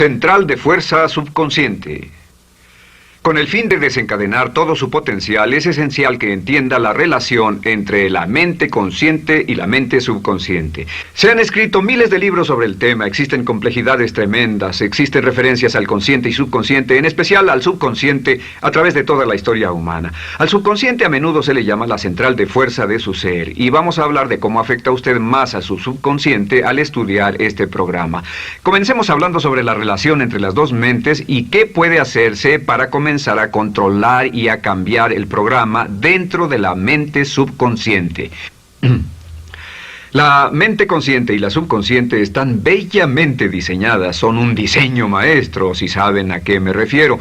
Central de fuerza subconsciente. Con el fin de desencadenar todo su potencial, es esencial que entienda la relación entre la mente consciente y la mente subconsciente. Se han escrito miles de libros sobre el tema, existen complejidades tremendas, existen referencias al consciente y subconsciente, en especial al subconsciente a través de toda la historia humana. Al subconsciente a menudo se le llama la central de fuerza de su ser, y vamos a hablar de cómo afecta a usted más a su subconsciente al estudiar este programa. Comencemos hablando sobre la relación entre las dos mentes y qué puede hacerse para comenzar a controlar y a cambiar el programa dentro de la mente subconsciente. La mente consciente y la subconsciente están bellamente diseñadas, son un diseño maestro, si saben a qué me refiero,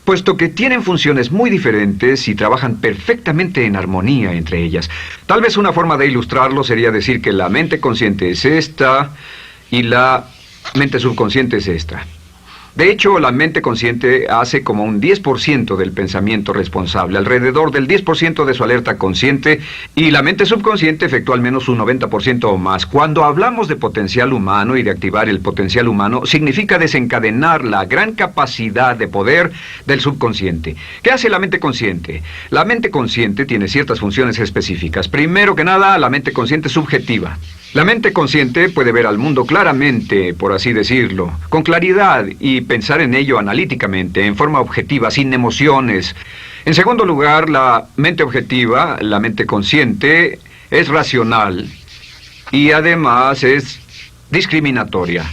puesto que tienen funciones muy diferentes y trabajan perfectamente en armonía entre ellas. Tal vez una forma de ilustrarlo sería decir que la mente consciente es esta y la mente subconsciente es esta. De hecho, la mente consciente hace como un 10% del pensamiento responsable, alrededor del 10% de su alerta consciente, y la mente subconsciente efectúa al menos un 90% o más. Cuando hablamos de potencial humano y de activar el potencial humano, significa desencadenar la gran capacidad de poder del subconsciente. ¿Qué hace la mente consciente? La mente consciente tiene ciertas funciones específicas. Primero que nada, la mente consciente es subjetiva. La mente consciente puede ver al mundo claramente, por así decirlo, con claridad y pensar en ello analíticamente, en forma objetiva, sin emociones. En segundo lugar, la mente objetiva, la mente consciente, es racional y además es discriminatoria.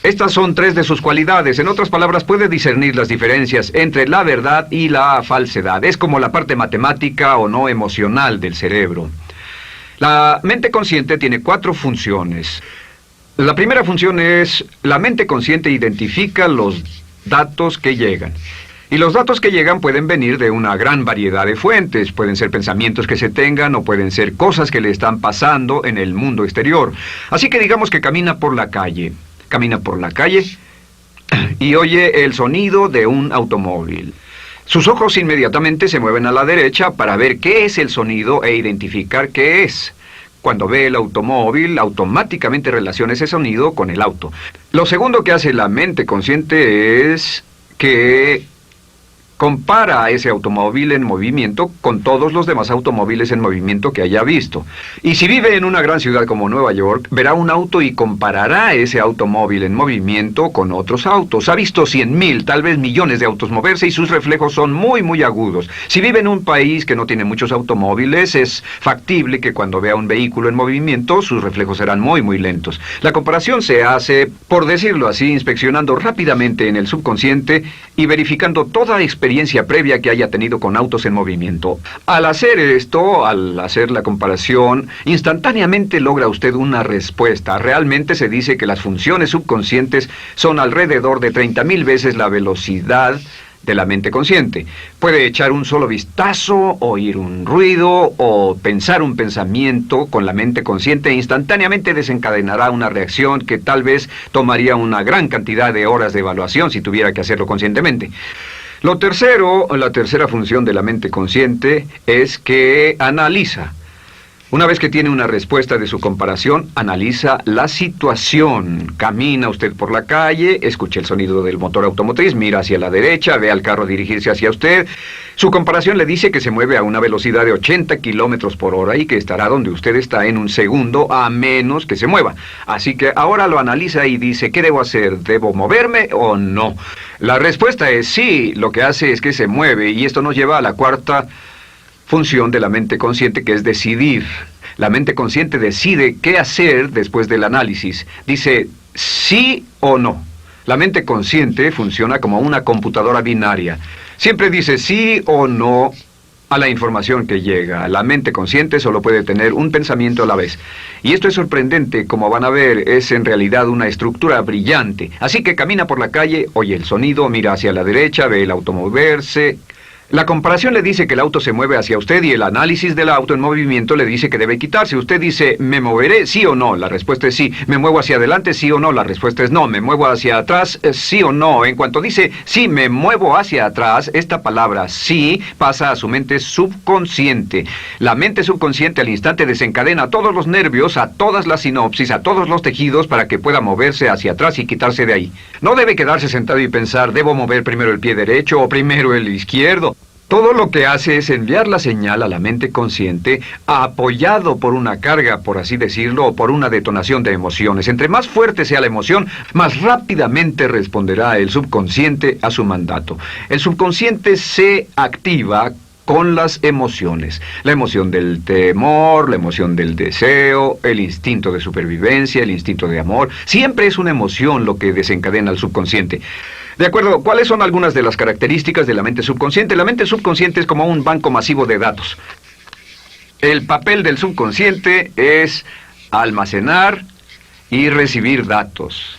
Estas son tres de sus cualidades. En otras palabras, puede discernir las diferencias entre la verdad y la falsedad. Es como la parte matemática o no emocional del cerebro. La mente consciente tiene 4 funciones. La primera función es, la mente consciente identifica los datos que llegan. Y los datos que llegan pueden venir de una gran variedad de fuentes. Pueden ser pensamientos que se tengan o pueden ser cosas que le están pasando en el mundo exterior. Así que digamos que camina por la calle. Camina por la calle y oye el sonido de un automóvil. Sus ojos inmediatamente se mueven a la derecha para ver qué es el sonido e identificar qué es. Cuando ve el automóvil, automáticamente relaciona ese sonido con el auto. Lo segundo que hace la mente consciente es que compara a ese automóvil en movimiento con todos los demás automóviles en movimiento que haya visto. Y si vive en una gran ciudad como Nueva York, verá un auto y comparará ese automóvil en movimiento con otros autos. Ha visto 100,000, tal vez millones de autos moverse y sus reflejos son muy agudos. Si vive en un país que no tiene muchos automóviles, es factible que cuando vea un vehículo en movimiento, sus reflejos serán muy lentos. La comparación se hace, por decirlo así, inspeccionando rápidamente en el subconsciente y verificando toda experiencia previa que haya tenido con autos en movimiento. Al hacer esto, al hacer la comparación, instantáneamente logra usted una respuesta. Realmente se dice que las funciones subconscientes son alrededor de 30,000 veces la velocidad de la mente consciente. Puede echar un solo vistazo, oír un ruido o pensar un pensamiento con la mente consciente e instantáneamente desencadenará una reacción que tal vez tomaría una gran cantidad de horas de evaluación si tuviera que hacerlo conscientemente. La tercera función de la mente consciente es que analiza. Una vez que tiene una respuesta de su comparación, analiza la situación. Camina usted por la calle, escucha el sonido del motor automotriz, mira hacia la derecha, ve al carro dirigirse hacia usted. Su comparación le dice que se mueve a una velocidad de 80 kilómetros por hora y que estará donde usted está en un segundo, a menos que se mueva. Así que ahora lo analiza y dice, ¿qué debo hacer? ¿Debo moverme o no? La respuesta es sí, lo que hace es que se mueve, y esto nos lleva a la cuarta función de la mente consciente, que es decidir. La mente consciente decide qué hacer después del análisis. Dice sí o no. La mente consciente funciona como una computadora binaria. Siempre dice sí o no a la información que llega. La mente consciente solo puede tener un pensamiento a la vez. Y esto es sorprendente, como van a ver, es en realidad una estructura brillante. Así que camina por la calle, oye el sonido, mira hacia la derecha, ve el auto moverse. La comparación le dice que el auto se mueve hacia usted y el análisis del auto en movimiento le dice que debe quitarse. Usted dice, ¿me moveré? ¿Sí o no? La respuesta es sí. ¿Me muevo hacia adelante? ¿Sí o no? La respuesta es no. ¿Me muevo hacia atrás? ¿Sí o no? En cuanto dice, sí, me muevo hacia atrás, esta palabra sí pasa a su mente subconsciente. La mente subconsciente al instante desencadena todos los nervios, a todas las sinapsis, a todos los tejidos para que pueda moverse hacia atrás y quitarse de ahí. No debe quedarse sentado y pensar, ¿debo mover primero el pie derecho o primero el izquierdo? Todo lo que hace es enviar la señal a la mente consciente, apoyado por una carga, por así decirlo, o por una detonación de emociones. Entre más fuerte sea la emoción, más rápidamente responderá el subconsciente a su mandato. El subconsciente se activa con las emociones. La emoción del temor, la emoción del deseo, el instinto de supervivencia, el instinto de amor. Siempre es una emoción lo que desencadena al subconsciente. De acuerdo, ¿cuáles son algunas de las características de la mente subconsciente? La mente subconsciente es como un banco masivo de datos. El papel del subconsciente es almacenar y recibir datos.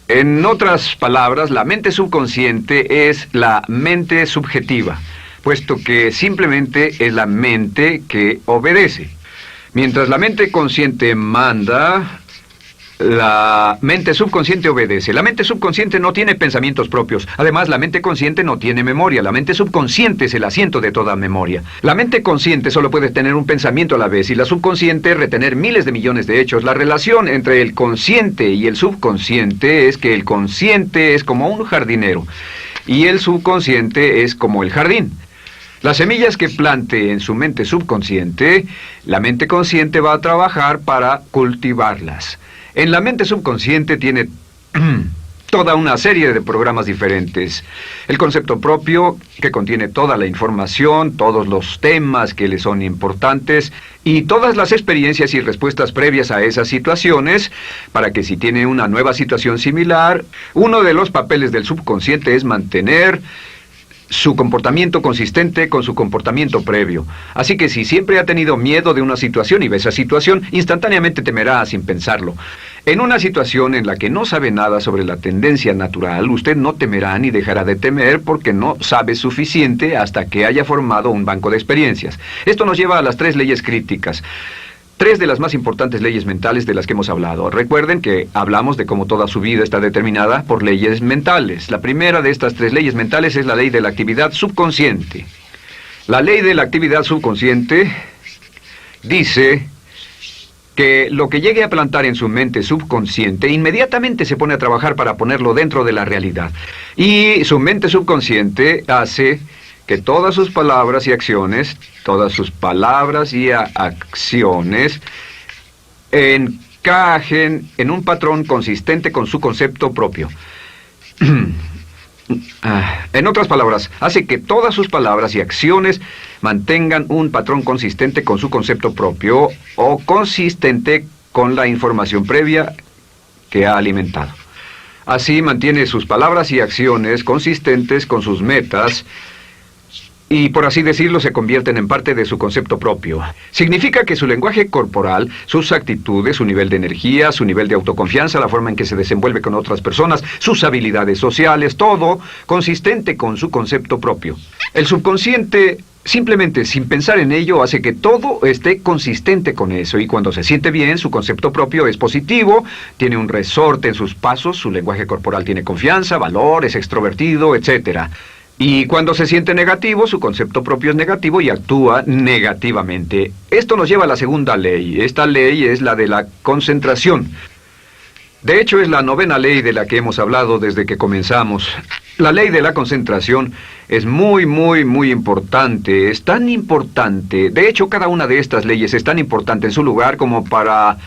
En otras palabras, la mente subconsciente es la mente subjetiva, puesto que simplemente es la mente que obedece. Mientras la mente consciente manda, la mente subconsciente obedece. La mente subconsciente no tiene pensamientos propios. Además, la mente consciente no tiene memoria. La mente subconsciente es el asiento de toda memoria. La mente consciente solo puede tener un pensamiento a la vez y la subconsciente retener miles de millones de hechos. La relación entre el consciente y el subconsciente es que el consciente es como un jardinero y el subconsciente es como el jardín. Las semillas que plante en su mente subconsciente, la mente consciente va a trabajar para cultivarlas. En la mente subconsciente tiene toda una serie de programas diferentes. El concepto propio, que contiene toda la información, todos los temas que le son importantes y todas las experiencias y respuestas previas a esas situaciones, para que si tiene una nueva situación similar, uno de los papeles del subconsciente es mantener su comportamiento consistente con su comportamiento previo. Así que si siempre ha tenido miedo de una situación y ve esa situación, instantáneamente temerá sin pensarlo. En una situación en la que no sabe nada sobre la tendencia natural, usted no temerá ni dejará de temer porque no sabe suficiente hasta que haya formado un banco de experiencias. Esto nos lleva a las 3 leyes críticas. 3 de las más importantes leyes mentales de las que hemos hablado. Recuerden que hablamos de cómo toda su vida está determinada por leyes mentales. La primera de estas 3 leyes mentales es la ley de la actividad subconsciente. La ley de la actividad subconsciente dice que lo que llegue a plantar en su mente subconsciente inmediatamente se pone a trabajar para ponerlo dentro de la realidad. Y su mente subconsciente hace que todas sus palabras y acciones, encajen en un patrón consistente con su concepto propio. En otras palabras, hace que todas sus palabras y acciones mantengan un patrón consistente con su concepto propio o consistente con la información previa que ha alimentado. Así mantiene sus palabras y acciones consistentes con sus metas y, por así decirlo, se convierten en parte de su concepto propio. Significa que su lenguaje corporal, sus actitudes, su nivel de energía, su nivel de autoconfianza, la forma en que se desenvuelve con otras personas, sus habilidades sociales, todo consistente con su concepto propio. El subconsciente, simplemente sin pensar en ello, hace que todo esté consistente con eso, y cuando se siente bien, su concepto propio es positivo, tiene un resorte en sus pasos, su lenguaje corporal tiene confianza, valor, es extrovertido, etc. Y cuando se siente negativo, su concepto propio es negativo y actúa negativamente. Esto nos lleva a la segunda ley. Esta ley es la de la concentración. De hecho, es la 9ª ley de la que hemos hablado desde que comenzamos. La ley de la concentración es muy importante. Es tan importante. De hecho, cada una de estas leyes es tan importante en su lugar como para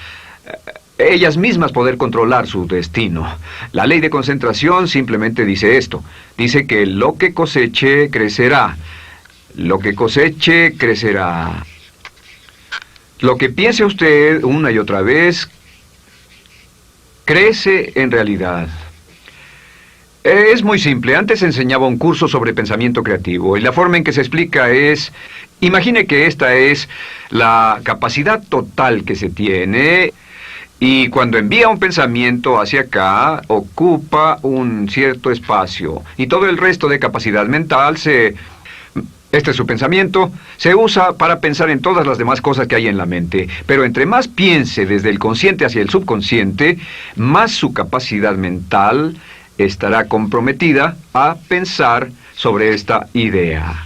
ellas mismas poder controlar su destino. La ley de concentración simplemente dice esto. Dice que lo que coseche, crecerá. Lo que coseche, crecerá. Lo que piense usted una y otra vez, crece en realidad. Es muy simple. Antes enseñaba un curso sobre pensamiento creativo y la forma en que se explica es: imagine que esta es la capacidad total que se tiene Y cuando envía un pensamiento hacia acá, ocupa un cierto espacio. Y todo el resto de capacidad mental este es su pensamiento, se usa para pensar en todas las demás cosas que hay en la mente. Pero entre más piense desde el consciente hacia el subconsciente, más su capacidad mental estará comprometida a pensar sobre esta idea.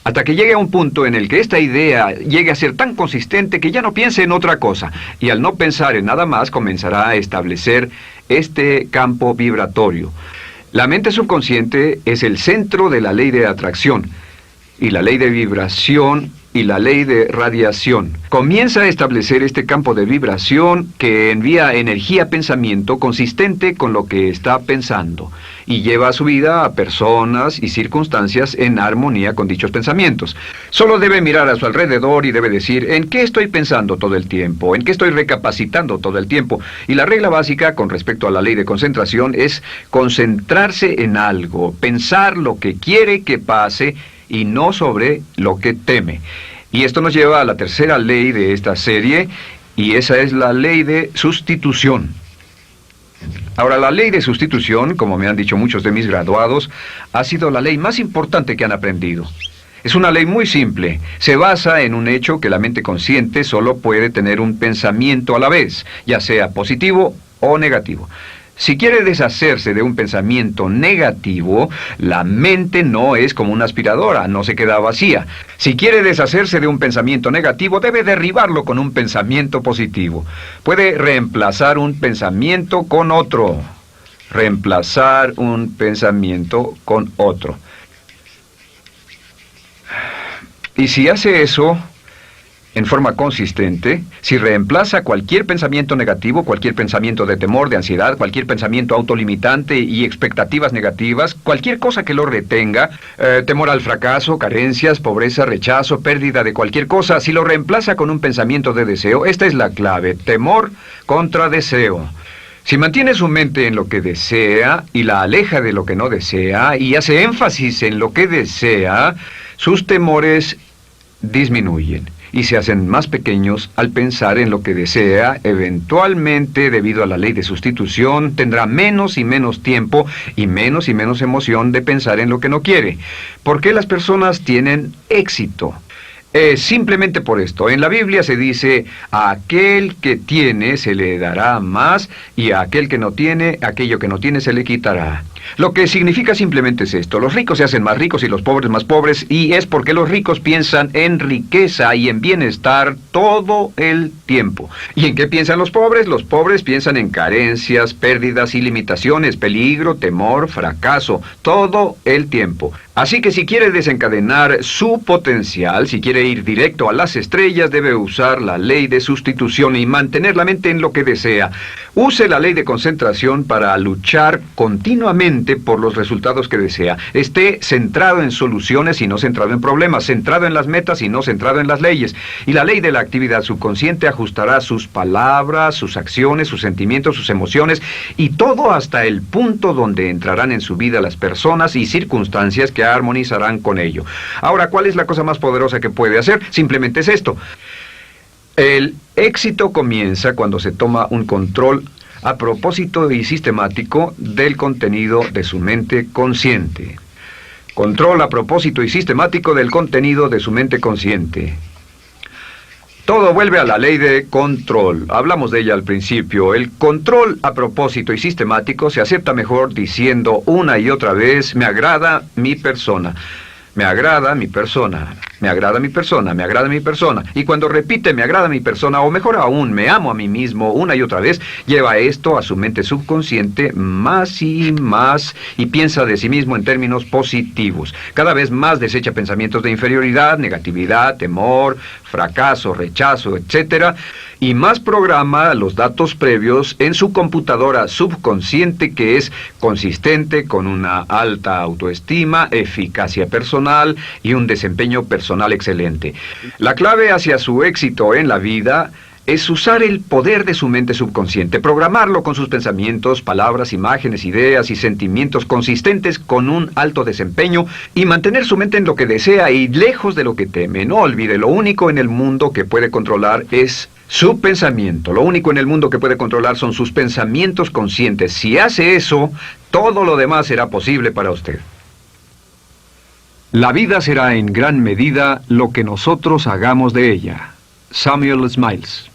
Hasta que llegue a un punto en el que esta idea llegue a ser tan consistente que ya no piense en otra cosa. Y al no pensar en nada más, comenzará a establecer este campo vibratorio. La mente subconsciente es el centro de la ley de atracción, y la ley de vibración y la ley de radiación. Comienza a establecer este campo de vibración que envía energía-pensamiento consistente con lo que está pensando y lleva a su vida a personas y circunstancias en armonía con dichos pensamientos. Solo debe mirar a su alrededor y debe decir, ¿en qué estoy pensando todo el tiempo? ¿En qué estoy recapacitando todo el tiempo? Y la regla básica con respecto a la ley de concentración es concentrarse en algo, pensar lo que quiere que pase y no sobre lo que teme. Y esto nos lleva a la tercera ley de esta serie, y esa es la ley de sustitución. Ahora, la ley de sustitución, como me han dicho muchos de mis graduados, ha sido la ley más importante que han aprendido. Es una ley muy simple. Se basa en un hecho que la mente consciente solo puede tener un pensamiento a la vez, ya sea positivo o negativo. Si quiere deshacerse de un pensamiento negativo, la mente no es como una aspiradora, no se queda vacía. Si quiere deshacerse de un pensamiento negativo, debe derribarlo con un pensamiento positivo. Puede reemplazar un pensamiento con otro. Reemplazar un pensamiento con otro. Y si hace eso en forma consistente, si reemplaza cualquier pensamiento negativo, cualquier pensamiento de temor, de ansiedad, cualquier pensamiento autolimitante y expectativas negativas, cualquier cosa que lo retenga, temor al fracaso, carencias, pobreza, rechazo, pérdida de cualquier cosa, si lo reemplaza con un pensamiento de deseo, esta es la clave: temor contra deseo. Si mantiene su mente en lo que desea y la aleja de lo que no desea y hace énfasis en lo que desea, sus temores disminuyen y se hacen más pequeños al pensar en lo que desea. Eventualmente, debido a la ley de sustitución, tendrá menos y menos tiempo y menos emoción de pensar en lo que no quiere. ¿Por qué las personas tienen éxito? Simplemente por esto. En la Biblia se dice, a aquel que tiene se le dará más, y a aquel que no tiene, aquello que no tiene se le quitará. Lo que significa simplemente es esto: los ricos se hacen más ricos y los pobres más pobres, y es porque los ricos piensan en riqueza y en bienestar todo el tiempo. ¿Y en qué piensan los pobres? Los pobres piensan en carencias, pérdidas y limitaciones, peligro, temor, fracaso, todo el tiempo. Así que si quiere desencadenar su potencial, si quiere ir directo a las estrellas, debe usar la ley de sustitución y mantener la mente en lo que desea. Use la ley de concentración para luchar continuamente por los resultados que desea. Esté centrado en soluciones y no centrado en problemas, centrado en las metas y no centrado en las leyes. Y la ley de la actividad subconsciente ajustará sus palabras, sus acciones, sus sentimientos, sus emociones, y todo hasta el punto donde entrarán en su vida las personas y circunstancias que armonizarán con ello. Ahora, ¿cuál es la cosa más poderosa que puede hacer? Simplemente es esto. El éxito comienza cuando se toma un control a propósito y sistemático del contenido de su mente consciente. Control a propósito y sistemático del contenido de su mente consciente. Todo vuelve a la ley de control. Hablamos de ella al principio. El control a propósito y sistemático se acepta mejor diciendo una y otra vez: me agrada mi persona. Me agrada mi persona, me agrada mi persona, me agrada mi persona. Y cuando repite me agrada mi persona, o mejor aún, me amo a mí mismo una y otra vez, lleva esto a su mente subconsciente más y piensa de sí mismo en términos positivos. Cada vez más desecha pensamientos de inferioridad, negatividad, temor, fracaso, rechazo, etc. Y más programa los datos previos en su computadora subconsciente, que es consistente con una alta autoestima, eficacia personal y un desempeño personal excelente. La clave hacia su éxito en la vida es usar el poder de su mente subconsciente, programarlo con sus pensamientos, palabras, imágenes, ideas y sentimientos consistentes con un alto desempeño, y mantener su mente en lo que desea y lejos de lo que teme. No olvide, lo único en el mundo que puede controlar es Su pensamiento. Lo único en el mundo que puede controlar son sus pensamientos conscientes. Si hace eso, todo lo demás será posible para usted. La vida será en gran medida lo que nosotros hagamos de ella. Samuel Smiles.